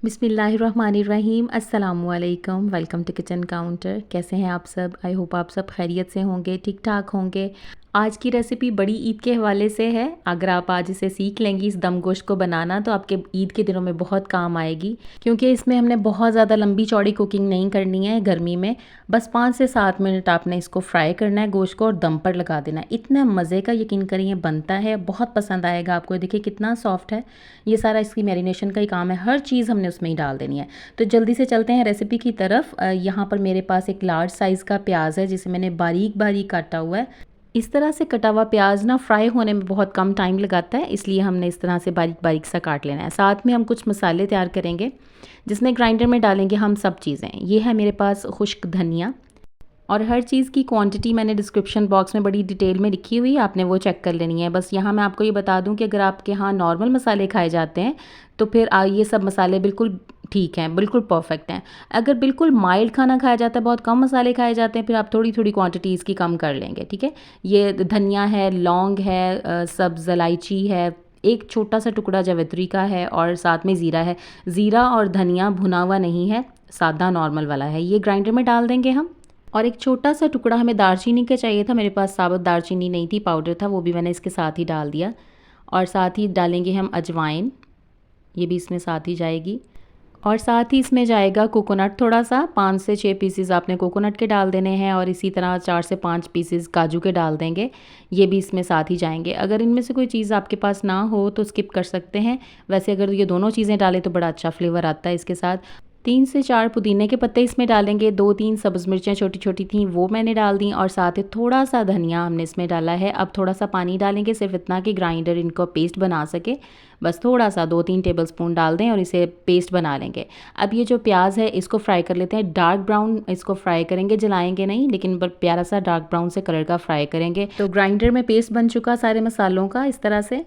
बिस्मिल्लाहिर्रहमानिर्रहीम अस्सलामुअलैकुम। Welcome to kitchen counter. कैसे हैं आप सब? आई होप आप सब खैरियत से होंगे, ठीक ठाक होंगे। आज की रेसिपी बड़ी ईद के हवाले से है। अगर आप आज इसे सीख लेंगी इस दम गोश्त को बनाना तो आपके ईद के दिनों में बहुत काम आएगी, क्योंकि इसमें हमने बहुत ज़्यादा लंबी चौड़ी कुकिंग नहीं करनी है गर्मी में। बस 5 से 7 मिनट आपने इसको फ्राई करना है गोश्त को और दम पर लगा देना है। इतना मज़े का यकीन करिए बनता है, बहुत पसंद आएगा आपको। देखिए कितना सॉफ्ट है। ये सारा इसकी मैरिनेशन का ही काम है, हर चीज़ हमने उसमें ही डाल देनी है। तो जल्दी से चलते हैं रेसिपी की तरफ। यहाँ पर मेरे पास एक लार्ज साइज़ का प्याज है जिसे मैंने बारीक बारीक काटा हुआ है। इस तरह से कटा हुआ प्याज ना फ्राई होने में बहुत कम टाइम लगाता है, इसलिए हमने इस तरह से बारीक बारीक सा काट लेना है। साथ में हम कुछ मसाले तैयार करेंगे जिसमें ग्राइंडर में डालेंगे हम सब चीज़ें। ये है मेरे पास खुश्क धनिया, और हर चीज़ की क्वांटिटी मैंने डिस्क्रिप्शन बॉक्स में बड़ी डिटेल में लिखी हुई है, आपने वो चेक कर लेनी है। बस यहाँ मैं आपको ये बता दूँ कि अगर आपके यहाँ नॉर्मल मसाले खाए जाते हैं तो फिर ये सब मसाले बिल्कुल ठीक हैं, बिल्कुल परफेक्ट हैं। अगर बिल्कुल माइल्ड खाना खाया जाता है, बहुत कम मसाले खाए जाते हैं, फिर आप थोड़ी थोड़ी क्वांटिटी इसकी कम कर लेंगे, ठीक है। ये धनिया है, लौंग है, सब्ज़ इलायची है, एक छोटा सा टुकड़ा जावित्री का है, और साथ में ज़ीरा है। ज़ीरा और धनिया भुना हुआ नहीं है, सादा नॉर्मल वाला है। ये ग्राइंडर में डाल देंगे हम। और एक छोटा सा टुकड़ा हमें दालचीनी का चाहिए था, मेरे पास साबुत दालचीनी नहीं थी, पाउडर था, वो भी मैंने इसके साथ ही डाल दिया। और साथ ही डालेंगे हम अजवाइन, ये भी इसमें साथ ही जाएगी। और साथ ही इसमें जाएगा कोकोनट थोड़ा सा, 5 से 6 पीसेस आपने कोकोनट के डाल देने हैं, और इसी तरह 4 से 5 पीसेस काजू के डाल देंगे, ये भी इसमें साथ ही जाएंगे। अगर इनमें से कोई चीज़ आपके पास ना हो तो स्किप कर सकते हैं। वैसे अगर ये दोनों चीज़ें डालें तो बड़ा अच्छा फ्लेवर आता है इसके साथ। 3 से 4 पुदीने के पत्ते इसमें डालेंगे, 2-3 सब्ज़ मिर्चें छोटी छोटी थी वो मैंने डाल दी, और साथ ही थोड़ा सा धनिया हमने इसमें डाला है। अब थोड़ा सा पानी डालेंगे, सिर्फ इतना कि ग्राइंडर इनको पेस्ट बना सके। बस थोड़ा सा 2-3 टेबलस्पून डाल दें और इसे पेस्ट बना लेंगे। अब ये जो प्याज है इसको फ्राई कर लेते हैं, डार्क ब्राउन इसको फ्राई करेंगे, जलाएंगे नहीं, लेकिन प्यारा सा डार्क ब्राउन से कलर का फ्राई करेंगे। तो ग्राइंडर में पेस्ट बन चुका सारे मसालों का इस तरह से।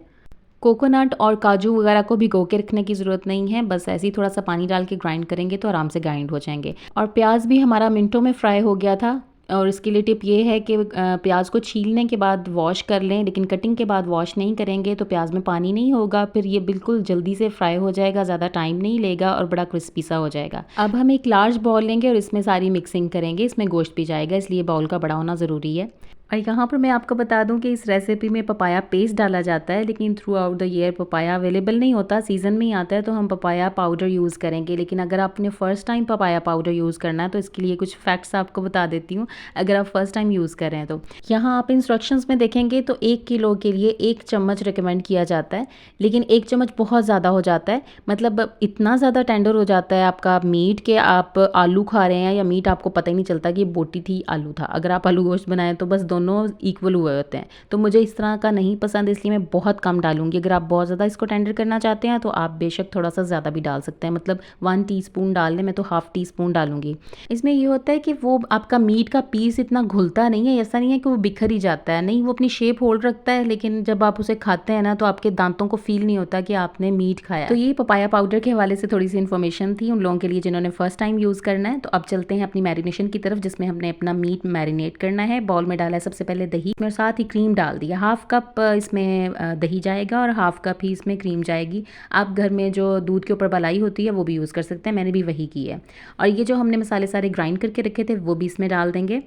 कोकोनट और काजू वगैरह को भिगो के रखने की ज़रूरत नहीं है, बस ऐसे ही थोड़ा सा पानी डाल के ग्राइंड करेंगे तो आराम से ग्राइंड हो जाएंगे। और प्याज भी हमारा मिनटों में फ्राई हो गया था। और इसके लिए टिप ये है कि प्याज को छीलने के बाद वॉश कर लें, लेकिन कटिंग के बाद वॉश नहीं करेंगे तो प्याज में पानी नहीं होगा, फिर ये बिल्कुल जल्दी से फ्राई हो जाएगा, ज़्यादा टाइम नहीं लेगा और बड़ा क्रिस्पी सा हो जाएगा। अब हम एक लार्ज बाउल लेंगे और इसमें सारी मिक्सिंग करेंगे, इसमें गोश्त भी जाएगा, इसलिए बाउल का बड़ा होना ज़रूरी है। और यहाँ पर मैं आपको बता दूं कि इस रेसिपी में पपाया पेस्ट डाला जाता है, लेकिन through out the year papaya available नहीं होता, सीज़न में ही आता है तो हम पपाया पाउडर यूज़ करेंगे। लेकिन अगर आपने first time papaya powder use करना है तो इसके लिए कुछ फैक्ट्स आपको बता देती हूँ, अगर आप फ़र्स्ट टाइम यूज़ कर रहे हैं तो। यहाँ आप इंस्ट्रक्शंस में देखेंगे तो 1 किलो के लिए 1 चम्मच रिकमेंड किया जाता है, लेकिन 1 चम्मच बहुत ज़्यादा हो जाता है। मतलब इतना ज़्यादा टेंडर हो जाता है आपका मीट के आप आलू खा रहे हैं या मीट, आपको पता ही नहीं चलता कि ये बोटी थी आलू था। अगर आप आलू गोश्त बनाएं तो बस दोनों इक्वल हुए होते हैं, तो मुझे इस तरह का नहीं पसंद, इसलिए मैं बहुत कम डालूंगी। अगर आप बहुत ज़्यादा इसको टेंडर करना चाहते हैं तो आप बेशक थोड़ा सा ज़्यादा भी डाल सकते हैं, मतलब 1 टीस्पून डाल लें, मैं तो ½ टीस्पून डालूंगी। इसमें ये होता है कि वो आपका मीट का पीस इतना घुलता नहीं है, ऐसा नहीं है कि वो बिखर ही जाता है, नहीं, वो अपनी शेप होल्ड रखता है, लेकिन जब आप उसे खाते हैं ना तो आपके दांतों को फील नहीं होता कि आपने मीट खाया। तो ये पपाया पाउडर के हवाले से थोड़ी सी इन्फॉर्मेशन थी उन लोगों के लिए जिन्होंने फर्स्ट टाइम यूज़ करना है। तो अब चलते हैं अपनी मैरिनेशन की तरफ, जिसमें हमने अपना मीट मैरिनेट करना है। बाउल में डाला है सबसे पहले दही और साथ ही क्रीम डाल दिया, ½ कप इसमें दही जाएगा और ½ कप ही इसमें क्रीम जाएगी। आप घर में जो दूध के ऊपर मलाई होती है वो भी यूज़ कर सकते हैं, मैंने भी वही की है। और ये जो हमने मसाले सारे ग्राइंड करके रखे थे वो भी इसमें डाल देंगे,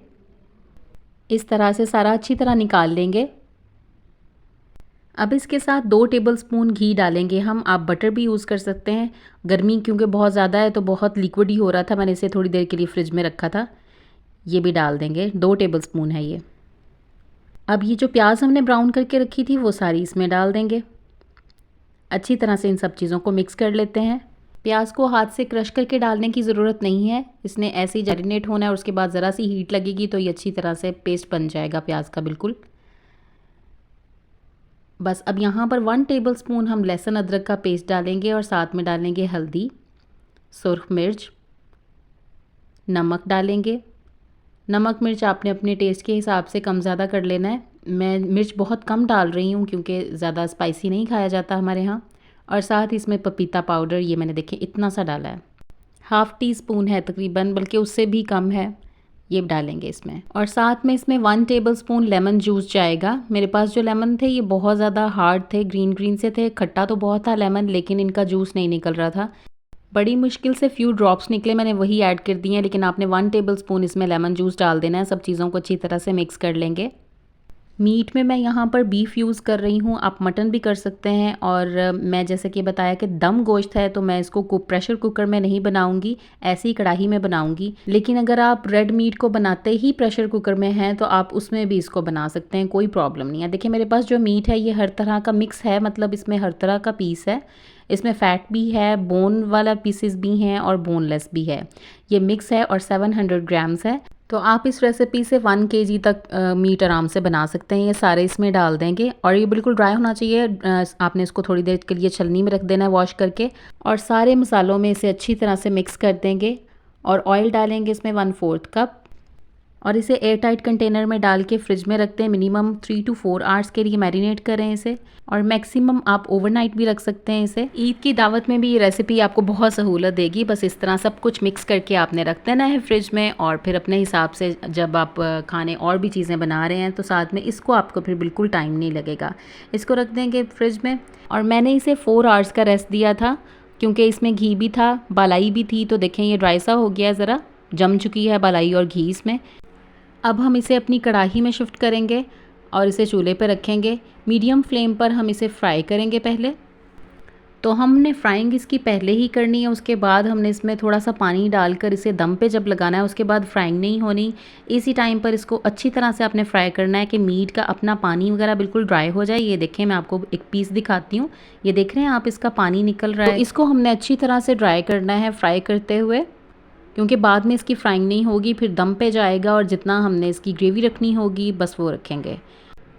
इस तरह से सारा अच्छी तरह निकाल लेंगे। अब इसके साथ 2 टेबलस्पून घी डालेंगे हम, आप बटर भी यूज़ कर सकते हैं। गर्मी क्योंकि बहुत ज़्यादा है तो बहुत लिक्विड ही हो रहा था, मैंने इसे थोड़ी देर के लिए फ्रिज में रखा था। ये भी डाल देंगे, 2 टेबलस्पून है ये। अब ये जो प्याज हमने ब्राउन करके रखी थी वो सारी इसमें डाल देंगे। अच्छी तरह से इन सब चीज़ों को मिक्स कर लेते हैं। प्याज को हाथ से क्रश करके डालने की ज़रूरत नहीं है, इसने ऐसे ही मैरिनेट होना है और उसके बाद ज़रा सी हीट लगेगी तो ये अच्छी तरह से पेस्ट बन जाएगा प्याज का बिल्कुल। बस अब यहाँ पर 1 टेबलस्पून हम लहसुन अदरक का पेस्ट डालेंगे और साथ में डालेंगे हल्दी, सुर्ख मिर्च, नमक डालेंगे। नमक मिर्च आपने अपने टेस्ट के हिसाब से कम ज़्यादा कर लेना है। मैं मिर्च बहुत कम डाल रही हूँ क्योंकि ज़्यादा स्पाइसी नहीं खाया जाता हमारे यहाँ। और साथ ही इसमें पपीता पाउडर, ये मैंने देखें इतना सा डाला है, ½ टीस्पून है तकरीबन, बल्कि उससे भी कम है, ये डालेंगे इसमें। और साथ में इसमें 1 टेबलस्पून लेमन जूस जाएगा। मेरे पास जो लेमन थे ये बहुत ज़्यादा हार्ड थे, ग्रीन ग्रीन से थे, खट्टा तो बहुत था लेमन, लेकिन इनका जूस नहीं निकल रहा था। बड़ी मुश्किल से फ्यू ड्रॉप्स निकले, मैंने वही ऐड कर दिए हैं, लेकिन आपने 1 टेबलस्पून इसमें लेमन जूस डाल देना है। सब चीज़ों को अच्छी तरह से मिक्स कर लेंगे। मीट में मैं यहाँ पर बीफ यूज़ कर रही हूँ, आप मटन भी कर सकते हैं। और मैं जैसे कि बताया कि दम गोश्त है, तो मैं इसको प्रेशर कुकर में नहीं बनाऊँगी, ऐसी ही कढ़ाई में बनाऊँगी। लेकिन अगर आप रेड मीट को बनाते ही प्रेशर कुकर में हैं तो आप उसमें भी इसको बना सकते हैं, कोई प्रॉब्लम नहीं है। देखिए मेरे पास जो मीट है ये हर तरह का मिक्स है, मतलब इसमें हर तरह का पीस है। इसमें फ़ैट भी है, बोन वाला पीसेस भी हैं और बोनलेस भी है। ये मिक्स है और 700 ग्राम्स है। तो आप इस रेसिपी से 1 केजी तक मीट आराम से बना सकते हैं। ये सारे इसमें डाल देंगे और ये बिल्कुल ड्राई होना चाहिए। आपने इसको थोड़ी देर के लिए छलनी में रख देना है वॉश करके, और सारे मसालों में इसे अच्छी तरह से मिक्स कर देंगे। और ऑयल डालेंगे इसमें 1/4 कप, और इसे एयर टाइट कंटेनर में डाल के फ्रिज में रखते हैं। मिनिमम 3 to 4 आवर्स के लिए मैरिनेट करें इसे, और मैक्सिमम आप ओवरनाइट भी रख सकते हैं इसे। ईद की दावत में भी ये रेसिपी आपको बहुत सहूलत देगी। बस इस तरह सब कुछ मिक्स करके आपने रख देना है फ्रिज में, और फिर अपने हिसाब से जब आप खाने और भी चीज़ें बना रहे हैं तो साथ में इसको आपको फिर बिल्कुल टाइम नहीं लगेगा। इसको रख देंगे फ्रिज में। और मैंने इसे 4 आवर्स का रेस्ट दिया था, क्योंकि इसमें घी भी था, बालाई भी थी। तो देखें ये ड्राई सा हो गया, ज़रा जम चुकी है बालाई और घी इसमें। अब हम इसे अपनी कढ़ाई में शिफ्ट करेंगे और इसे चूल्हे पर रखेंगे। मीडियम फ्लेम पर हम इसे फ्राई करेंगे पहले। तो हमने फ्राइंग इसकी पहले ही करनी है, उसके बाद हमने इसमें थोड़ा सा पानी डालकर इसे दम पे जब लगाना है, उसके बाद फ्राइंग नहीं होनी। इसी टाइम पर इसको अच्छी तरह से आपने फ्राई करना है कि मीट का अपना पानी वगैरह बिल्कुल ड्राई हो जाए। ये देखें, मैं आपको एक पीस दिखाती हूँ। ये देख रहे हैं आप, इसका पानी निकल रहा है। तो इसको हमने अच्छी तरह से ड्राई करना है फ्राई करते हुए, क्योंकि बाद में इसकी फ्राइंग नहीं होगी, फिर दम पे जाएगा और जितना हमने इसकी ग्रेवी रखनी होगी बस वो रखेंगे।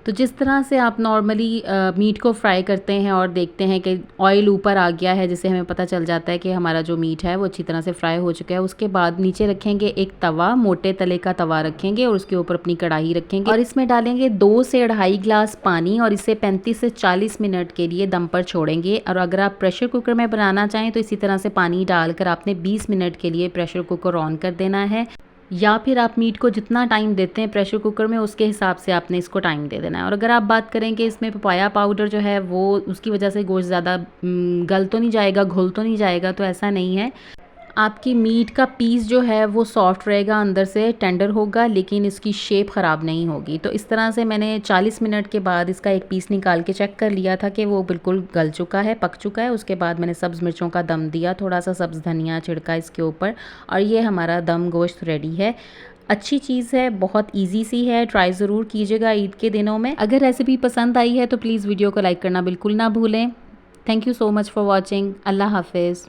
तो जिस तरह से आप नॉर्मली मीट को फ्राई करते हैं और देखते हैं कि ऑयल ऊपर आ गया है, जिससे हमें पता चल जाता है कि हमारा जो मीट है वो अच्छी तरह से फ्राई हो चुका है। उसके बाद नीचे रखेंगे एक तवा, मोटे तले का तवा रखेंगे, और उसके ऊपर अपनी कढ़ाई रखेंगे और इसमें डालेंगे 2 से 2.5 गिलास पानी, और इसे 35 से 40 मिनट के लिए दम पर छोड़ेंगे। और अगर आप प्रेशर कुकर में बनाना चाहें तो इसी तरह से पानी डालकर आपने 20 मिनट के लिए प्रेशर कुकर ऑन कर देना है, या फिर आप मीट को जितना टाइम देते हैं प्रेशर कुकर में उसके हिसाब से आपने इसको टाइम दे देना है। और अगर आप बात करें कि इसमें पपाया पाउडर जो है वो उसकी वजह से गोश्त ज़्यादा गल तो नहीं जाएगा, घुल तो नहीं जाएगा, तो ऐसा नहीं है। आपकी मीट का पीस जो है वो सॉफ्ट रहेगा, अंदर से टेंडर होगा, लेकिन इसकी शेप ख़राब नहीं होगी। तो इस तरह से मैंने 40 मिनट के बाद इसका एक पीस निकाल के चेक कर लिया था कि वो बिल्कुल गल चुका है, पक चुका है। उसके बाद मैंने सब्ज़ मिर्चों का दम दिया, थोड़ा सा सब्ज़ धनिया छिड़का इसके ऊपर, और ये हमारा दम गोश्त रेडी है। अच्छी चीज़ है, बहुत इजी सी है, ट्राई ज़रूर कीजिएगा ईद के दिनों में। अगर रेसिपी पसंद आई है तो प्लीज़ वीडियो को लाइक करना बिल्कुल ना भूलें। Thank you so much for watching. अल्लाह हाफिज़।